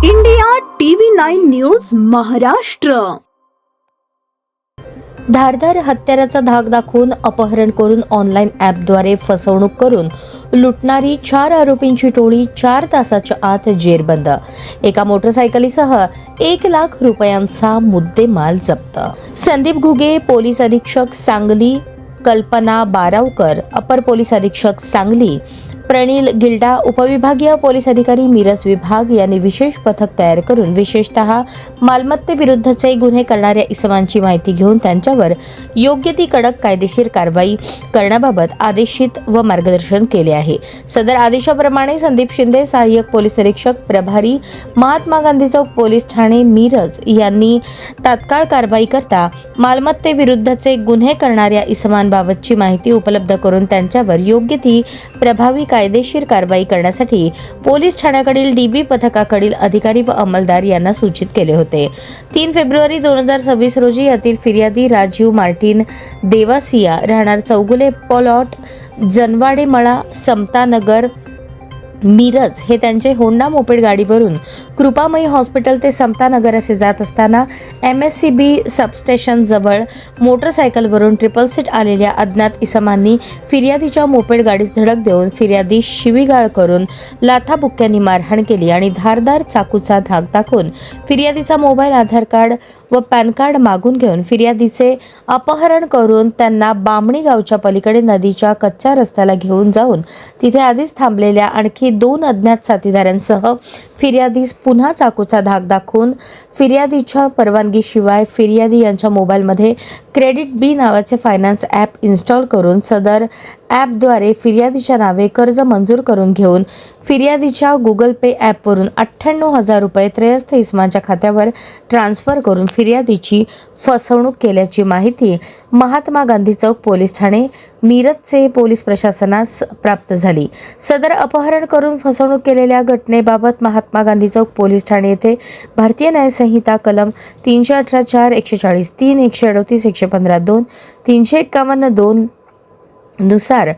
India TV 9 news Maharashtra. धारदार हत्याराचा धाक दाखवून अपहरण करून ऑनलाईन ॲपद्वारे फसवणूक करून लुटणारी 4 आरोपींची टोळी 4 तासाच्या आत जेरबंद. एका मोटरसायकलीसह 1 लाख रुपयांचा मुद्देमाल जप्त. संदीप घुगे, पोलीस अधीक्षक सांगली, कल्पना बारावकर, अपर पोलीस अधीक्षक सांगली, प्रणील गिल्डा, उपविभागीय पोलीस अधिकारी मिरज विभाग यांनी विशेष पथक तयार करून विशेषतः मालमत्तेविरुद्धचे गुन्हे करणाऱ्या इसमांची माहिती घेऊन त्यांच्यावर योग्य ती कडक कायदेशीर कारवाई करण्याबाबत आदेशित व मार्गदर्शन केले आहे. सदर आदेशाप्रमाणे संदीप शिंदे, सहाय्यक पोलीस निरीक्षक प्रभारी, महात्मा गांधी चौक पोलीस ठाणे मिरज यांनी तात्काळ कारवाई करता मालमत्तेविरुद्धचे गुन्हे करणाऱ्या इसमांबाबतची माहिती उपलब्ध करून त्यांच्यावर योग्य ती प्रभावी कायदेशीर कारवाई करण्यासाठी पोलीस ठाण्याकडील डीबी पथकाकडील अधिकारी व अंमलदार यांना सूचित केले होते. 3 फेब्रुवारी 2026 रोजी यातील फिर्यादी राजीव मार्टिन देवासिया, राहणार चौगुले प्लॉट, जनवाडेमळा, समतानगर, मिरज हे त्यांचे होंडा मोपेड गाडीवरून कृपामयी हॉस्पिटल ते समतानगर असे जात असताना MSCB सबस्टेशन जवळ मोटरसायकलवरून ट्रिपल सीट आलेल्या अज्ञात इसमांनी फिर्यादीच्या मोपेड गाडीस धडक देऊन फिर्यादी शिवीगाळ करून लाथाबुक्क्यांनी मारहाण केली आणि धारदार चाकूचा धाक दाखवून फिर्यादीचा मोबाईल, आधार कार्ड व पॅन कार्ड मागून घेऊन फिर्यादीचे अपहरण करून त्यांना बामणी गावच्या पलीकडे नदीच्या कच्च्या रस्त्याला घेऊन जाऊन तिथे आधीच थांबलेल्या आणखी 2 अज्ञात साथीदारांसह फिर्यादीस पुन्हा चाकूचा धाक दाखवून फिर्यादीच्या परवानगीशिवाय फिर्यादी यांच्या मोबाईलमध्ये क्रेडिट बी नावाचे फायनान्स ॲप इन्स्टॉल करून सदर ॲपद्वारे फिर्यादीच्या नावे कर्ज मंजूर करून घेऊन फिर्यादीच्या गुगल पे ॲपवरून 98,000 रुपये त्रयस्थ इसमाच्या खात्यावर ट्रान्स्फर करून फिर्यादीची फसवणूक केल्याची माहिती महात्मा गांधी चौक पोलीस ठाणे मिरजचे पोलीस प्रशासनास प्राप्त झाली. सदर अपहरण करून फसवणूक केलेल्या घटनेबाबत महात्मा गांधी चौक पोलीस ठाणे येथे भारतीय न्याय संहिता कलम 318(4), 140(3), 138, 115(2), 351(2) नुसार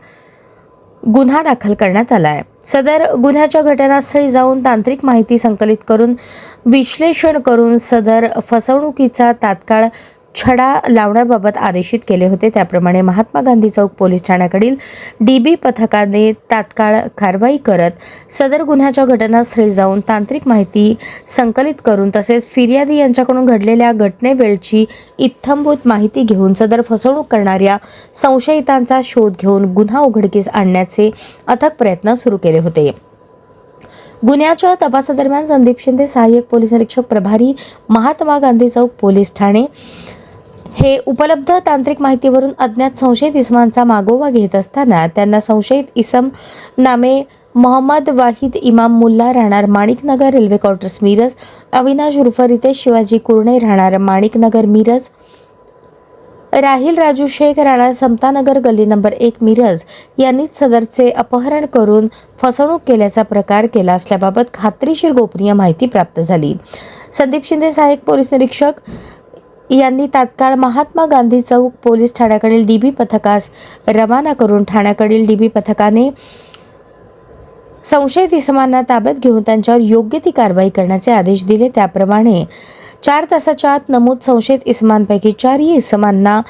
गुन्हा दाखल करण्यात आला आहे. सदर गुन्ह्याच्या घटनास्थळी जाऊन तांत्रिक माहिती संकलित करून विश्लेषण करून सदर फसवणुकीचा तात्काळ छडा लावण्याबाबत आदेशित केले होते. त्याप्रमाणे महात्मा गांधी चौक पोलीस ठाण्याकडील डीबी पथकाने तात्काळ कारवाई करत सदर गुन्ह्याच्या घटनास्थळी जाऊन तांत्रिक माहिती संकलित करून तसेच फिर्यादी यांच्याकडून घडलेल्या घटनेवेळची इत्थंभूत माहिती घेऊन सदर फसवणूक करणाऱ्या संशयितांचा शोध घेऊन गुन्हा उघडकीस आणण्याचे अथक प्रयत्न सुरू केले होते. गुन्ह्याच्या तपासादरम्यान संदीप शिंदे, सहाय्यक पोलीस निरीक्षक प्रभारी, महात्मा गांधी चौक पोलीस ठाणे हे उपलब्ध तांत्रिक माहितीवरून अज्ञात संशयित इसमांचा मागोवा घेत असताना त्यांना संशयित इसम नामे मोहम्मद वाहिद इमाम मुल्ला, राहणार माणिकनगर रेल्वे क्वार्टर्स मिरज, अविनाश उर्फ रितेश शिवाजी कुरणे, राहणार माणिकनगर मिरज, राहिल राजू शेख, राहणार समतानगर गल्ली नंबर 1 मिरज यांनीच सदरचे अपहरण करून फसवणूक केल्याचा प्रकार केला असल्याबाबत खात्रीशीर गोपनीय माहिती प्राप्त झाली. संदीप शिंदे, सहाय्यक पोलीस निरीक्षक यांनी तात्काळ महात्मा गांधी चौक पोलीस ठाण्याकडील डीबी पथकास रवाना करून ठाण्याकडील डीबी पथकाने संशयित इसमांना ताब्यात घेऊन त्यांच्यावर योग्य ती कारवाई करण्याचे आदेश दिले. त्याप्रमाणे 4 तासाच्या आत नमूद संशयित इसमांपैकी 4 इसमांना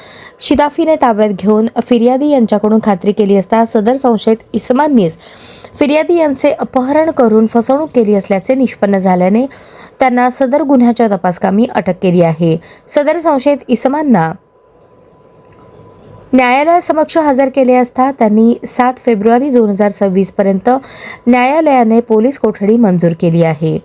शिदाफीने ताब्यात घेऊन फिर्यादी यांच्याकडून खात्री केली असता सदर संशयित इसमांनीच फिर्यादी यांचे अपहरण करून फसवणूक केली असल्याचे निष्पन्न झाल्याने त्यांना सदर गुन्ह्याच्या तपासकामी अटक केली आहे. सदर संशयित इसमांना न्यायालयासमक्ष हजर केले असता त्यांनी 7 फेब्रुवारी 2026 पर्यंत न्यायालयाने पोलीस कोठडी मंजूर केली आहे.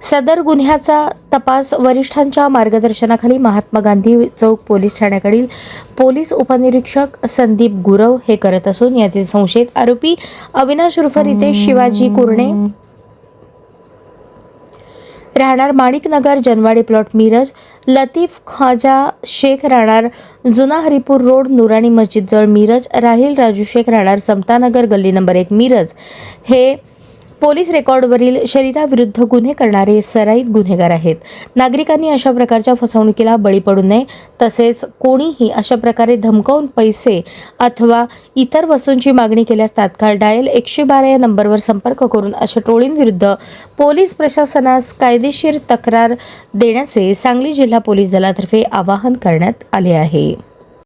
सदर गुन्ह्याचा तपास वरिष्ठांच्या मार्गदर्शनाखाली महात्मा गांधी चौक पोलीस ठाण्याकडील पोलीस उपनिरीक्षक संदीप गुरव हे करत असून यातील संशयित आरोपी अविनाश उर्फ रितेश शिवाजी कुरणे, राहणार माणिकनगर जनवाडे प्लॉट मिरज, लतीफ ख्वाजा शेख, राहणार जुना हरिपूर रोड नुरानी मस्जिद जवळ मिरज, राहिल राजू शेख, राहणार समतानगर गल्ली नंबर 1 मिरज हे पोलीस रेकॉर्डवरील शरीराविरुद्ध गुन्हे करणारे सराईत गुन्हेगार आहेत. नागरिकांनी अशा प्रकारच्या फसवणुकीला बळी पडू नये. तसेच कोणीही अशा प्रकारे धमकावून पैसे अथवा इतर वस्तूंची मागणी केल्यास तात्काळ डायल 112 या नंबरवर संपर्क करून अशा टोळींविरुद्ध पोलीस प्रशासनास कायदेशीर तक्रार देण्याचे सांगली जिल्हा पोलीस दलातर्फे आवाहन करण्यात आले आहे.